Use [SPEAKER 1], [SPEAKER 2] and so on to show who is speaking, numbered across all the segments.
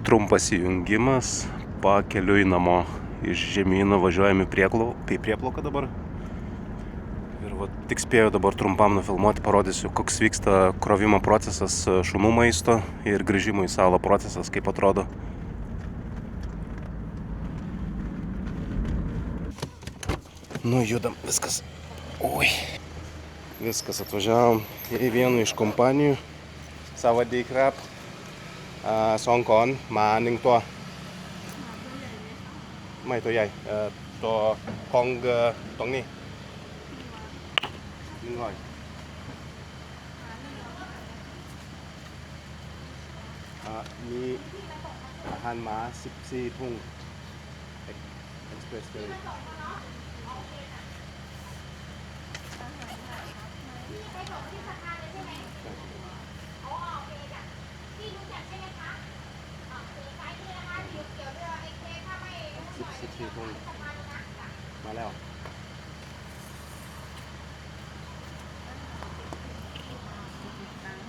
[SPEAKER 1] trumpas įjungimas, pakeliui namo iš žemyno važiuojame į Prieplauką dabar. Ir tik spėjau dabar trumpam nufilmuoti, parodysiu, koks vyksta krovimo procesas šunų maisto ir grįžimo į salą procesas, kaip atrodo. Nu, judam, viskas. Oi. Viskas, atvažiavom į vieną iš kompanijų. Savadį krap. Songkon, maning to. Mai to jai. To kong tong ni. Rồi. Mi ahan ma 14 thùng express delivery. Mà leo.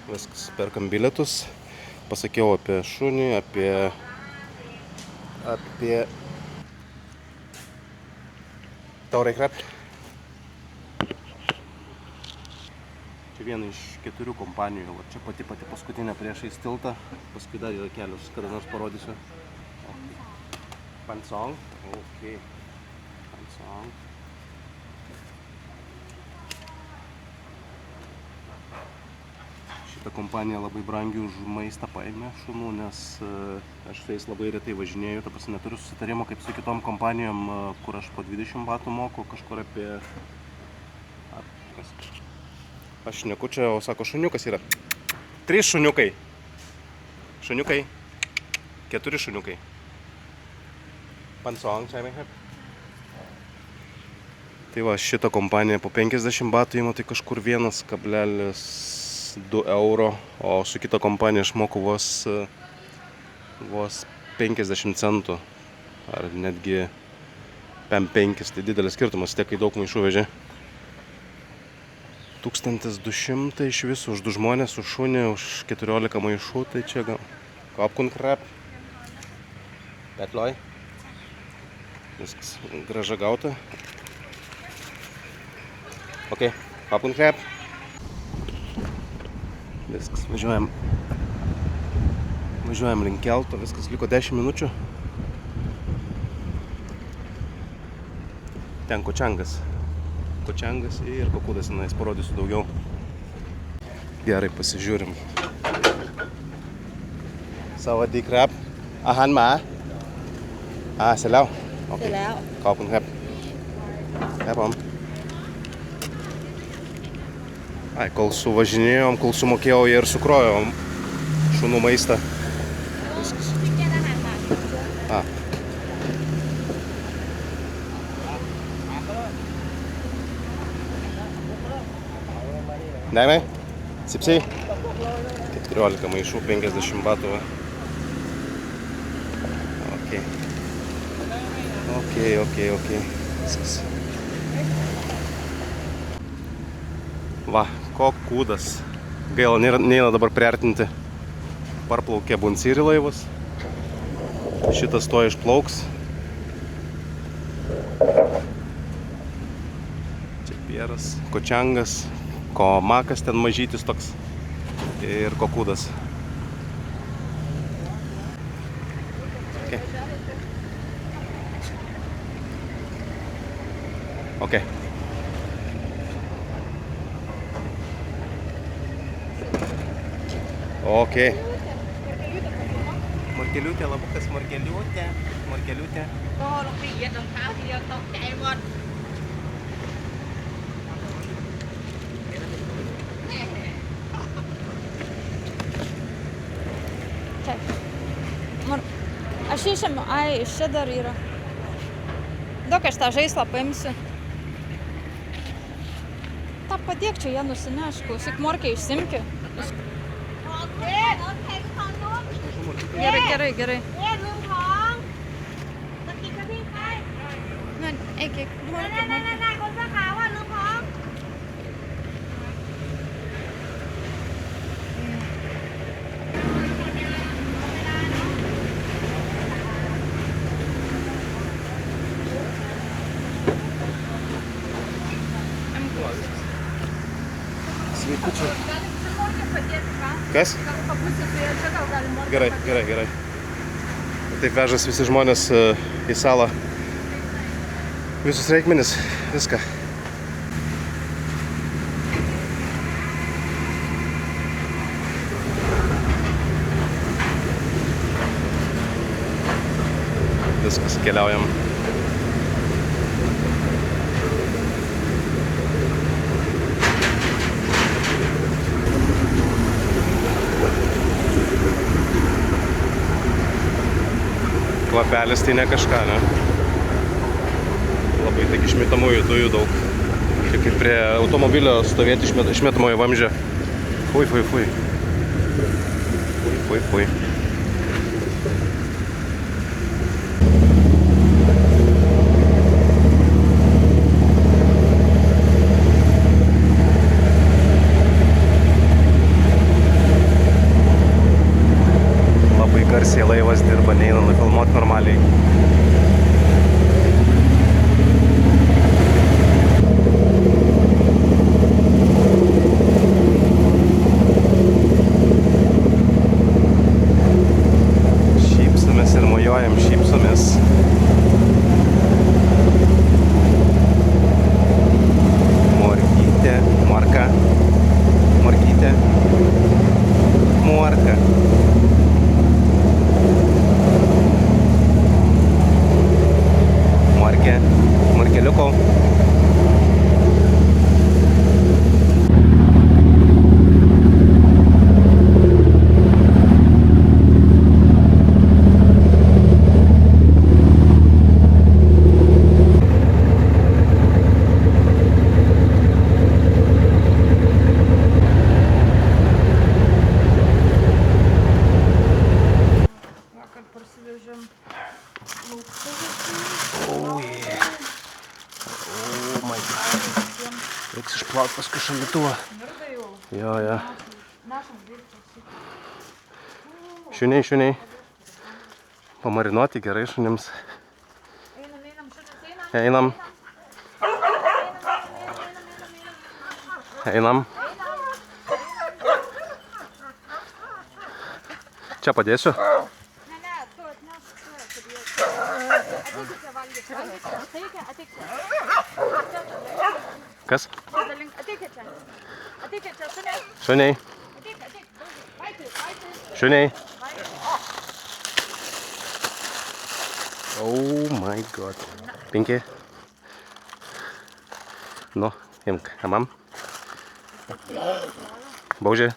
[SPEAKER 1] Viskas, perkam bilietus. Pasakiau apie šunį, apie taurai krap. Čia viena iš 4 kompanijų. Čia pati paskutinė priešais tiltą. Paskui dar yra kelios, kada nors parodysiu. Pansong. Okay. Pansong. Šitą kompaniją labai brangiai už maistą paėmė šunų, nes aš su jais labai retai važinėju. Ta prasme, neturiu susitarimo kaip su kitom kompanijom, kur aš po 20 batų moku, kažkur apie... Aš šneku čia, o sako, šuniukas yra. 3 šuniukai. Šuniukai. 4 šuniukai. Pansong, čia mai kaip. Tai va, šitą kompaniją po 50 batų įmo, tai kažkur 1,2 euro, o su kita kompanija aš moku vos 50 centų. Ar netgi 5, tai didelis skirtumas, tiek kai daug maišų vežė. 1200 iš visų, už 2 žmonės, už šunį, už 14 maišų, tai čia gal... Kopkun krap. Petloj. Viskas, graža gauta. Ok, kopkun krap. Viskas, važiuojam link kelto, viskas, liko 10 minučių. Ten kočiangas ir kokudas, tenais parodysiu daugiau. Gerai, pasižiūrim. Savadį krap. Ahan ma. Seliau. Okay.
[SPEAKER 2] Seliau.
[SPEAKER 1] Kopkun krap. Krapom. Kol suvažinėjom, kol sumokėjau, jie ir sukrojo šunų maistą. Viskas. Daimai? 17? 14 maišų, 50 batų. Ok. Viskas. Va, kokudas. Gaila, neina dabar priartinti. Parplaukė Bunsiri laivas. Šitas to išplauks. Čia pieras, kočiangas, komakas ten mažytis toks. Ir kokudas. Ok. Ok. Morkeliutė, labukas, morkeliutė.
[SPEAKER 2] O, lukti jet rong tháo thì tao chạy luôn. Aš išėmiu, iš čia dar yra. Daug aš tą žaislą paimsiu. Ta padėk čia, jie nusineš, klausyk, morkę išsimki. Gerai. Eik, morkę.
[SPEAKER 1] Kas?
[SPEAKER 2] Pabūsiu su ja čia, gal galim morką
[SPEAKER 1] Gerai,
[SPEAKER 2] pakeisti.
[SPEAKER 1] gerai, gerai. Taip vežas visi žmonės į salą. Visus reikmenis, viską. Viskas, keliaujam. Kvapelis tai ne kažką, ne? Labai tik išmetamųjų dujų daug. Čia kaip prie automobilio stovėti išmetamojo vamzdžio. Fui, fui, fui. Fui, fui, fui. Labai garsiai laivas dirba, neina nufilmuoti normaliai. Šypsomės ir mojuojam, šypsomės. Morkytė, morka, morkytė, morka. Morkė, morkeliuko.
[SPEAKER 2] Vakar parsivežėm lauktuvus.
[SPEAKER 1] Oh yeah. Oh my god. Reiks išplaut paskui šaldytuvą.
[SPEAKER 2] Mirda jau.
[SPEAKER 1] Jo, jo.
[SPEAKER 2] Nešam daiktus.
[SPEAKER 1] Šuniai, šuniai. Pamarinuoti gerai šunims.
[SPEAKER 2] Einam, šunis einam.
[SPEAKER 1] Einam. Einam. Čia padėsiu.
[SPEAKER 2] Ne, tu atnesk čia, kad jie... Ateikite valgyti. Ateikite.
[SPEAKER 1] Kas?
[SPEAKER 2] Ateikite čia. Ateikite čia, šuniai.
[SPEAKER 1] Šuniai.
[SPEAKER 2] Ateik. Vaiti.
[SPEAKER 1] Šuniai. Oh my god. Pinki. Nu, imk. Amam. Baužė.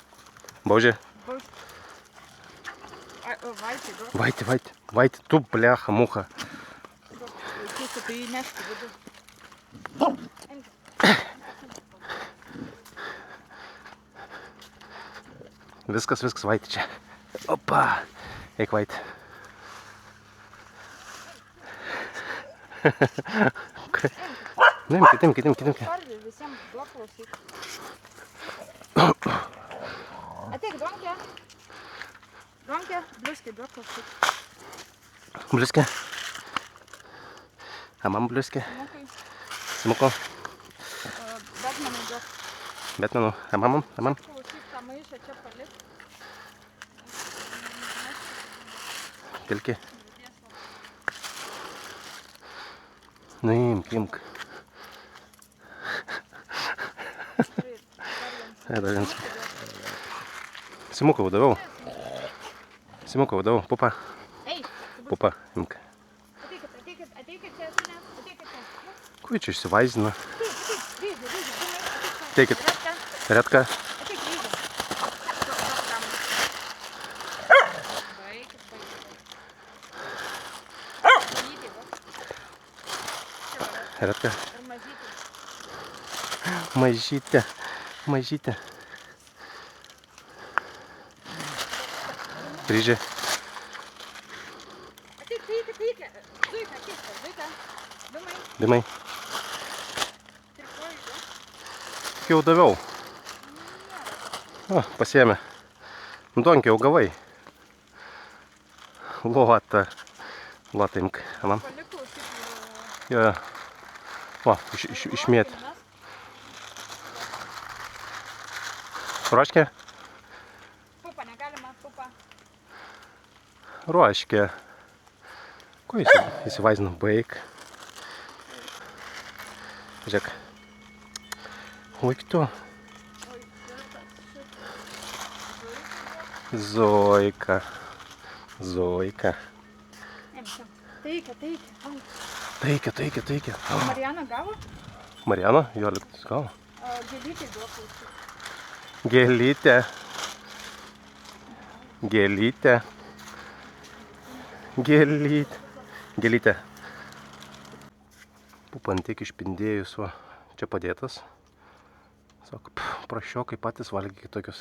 [SPEAKER 1] Baužė.
[SPEAKER 2] Vaiti, du.
[SPEAKER 1] Vaiti, vaiti. Vaiti, tu blecha, mucha.
[SPEAKER 2] Laikysiu, tai įnešti vidu.
[SPEAKER 1] Viskas, vaiti čia. Opa. Eik vaiti. Imkit.
[SPEAKER 2] Pardė, visiems duok klausyk. Ateik, duonkė. Duonkė, bliuskį, duok klausyk.
[SPEAKER 1] Bliuskė. Amam bliuskė.
[SPEAKER 2] Mukai,
[SPEAKER 1] Simuko.
[SPEAKER 2] Betmanai duok.
[SPEAKER 1] Betmenu. Amam.
[SPEAKER 2] Klausyk, tą maišą čia palik.
[SPEAKER 1] Pilki. Nu, imk. Dar viens. Simuko vadovau. Pupa.
[SPEAKER 2] Ei,
[SPEAKER 1] Pupa, imk.
[SPEAKER 2] ateikit čia, šunė. Ateikit čia.
[SPEAKER 1] Kuo čia išsivaizina?
[SPEAKER 2] Ryžė.
[SPEAKER 1] Teikit. Redka.
[SPEAKER 2] Ateik, ryžė.
[SPEAKER 1] Redka.
[SPEAKER 2] Ir mažytė.
[SPEAKER 1] Mažytė. Ryžė.
[SPEAKER 2] Ateik. Zuika.
[SPEAKER 1] Dimai.
[SPEAKER 2] Trikoji, du.
[SPEAKER 1] Jau daviau. O, pasiėmė. Nu, donkiai, jau gavai. Lota, imk. Amam.
[SPEAKER 2] Palikau šiaip.
[SPEAKER 1] Jo. O, išmėti.
[SPEAKER 2] Mes
[SPEAKER 1] Proškė?
[SPEAKER 2] Pupa, galima pupa.
[SPEAKER 1] Ruoškė. Ko įsivaizdinu? Baig. Žiūrėk. Laik tu. Zoika. Zoika.
[SPEAKER 2] Teikia.
[SPEAKER 1] Teikia.
[SPEAKER 2] Marijana gavo?
[SPEAKER 1] Marijana? Jo, liktus gavo.
[SPEAKER 2] Gėlytė duoklausiu.
[SPEAKER 1] Gėlytė. Pupa ant tiek išpindėjus, va, čia padėtas. Sako, prašiokai patys valgy tokius.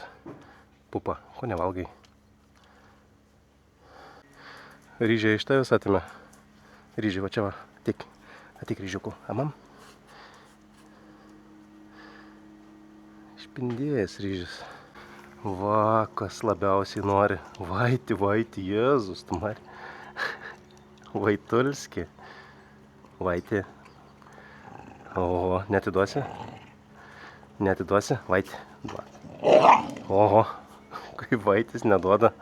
[SPEAKER 1] Pupa, ko nevalgai? Ryžiai iš tavęs atimė. Ryžiai, va čia va, atik ryžiukų. Amam. Išpindėjęs ryžis. Va, kas labiausiai nori. Vaiti, Jėzus, tu mari. Vaitulski. Vaiti. O, netiduosi? Vaiti. Oho, kaip vaitis neduoda.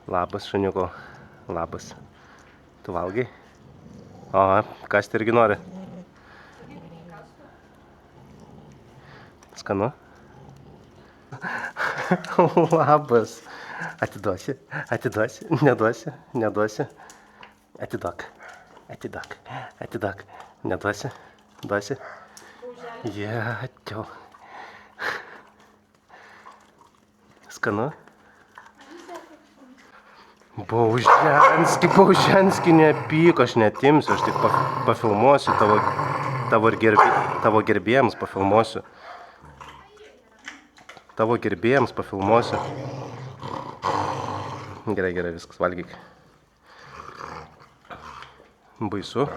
[SPEAKER 1] Labas, šuniuko. Labas. Tu valgai? O, kasti irgi nori. Skanu? Labas. Atiduosi? Neduosi? Atiduok. Neduosi? Duosi? Jėtiau. Skanu? Bauženski, nepyk, aš netimsiu, aš tik pafilmuosiu tavo gerbėjams pafilmuosiu. Gerai, viskas, valgyk. Baisu.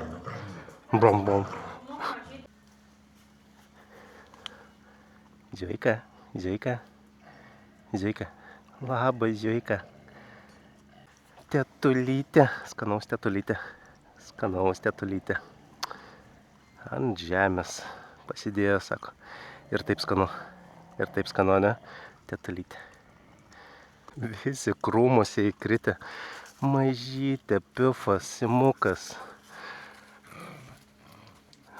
[SPEAKER 1] Brom. Zioika. Labas, Zioika. Tetulytė. Skanaus tetulytė. Ant žemės pasidėjo, sako. Ir taip skanu, ne? Tetulytė. Visi krūmuose įkritę. Mažytė, pifas, simukas.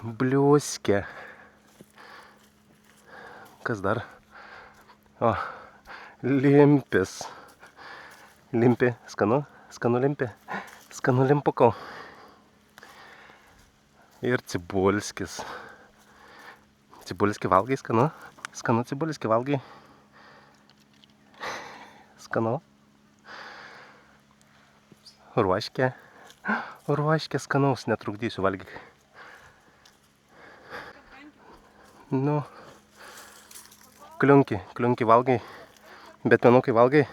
[SPEAKER 1] Bliuskė. Kas dar? O, limpis. Limpi, skanu limpi. Skanu limpukau. Ir cibulskis. Cibulskį valgai, skanu? Skanu cibulskį valgai. Skanu. Ruoškė skanaus, netrukdysiu, valgyk. Nu, kliunki valgai, bet menukai valgai.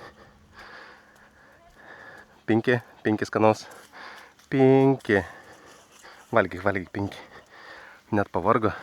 [SPEAKER 1] Pinki skanaus. Valgyk, pinki. Net pavargo.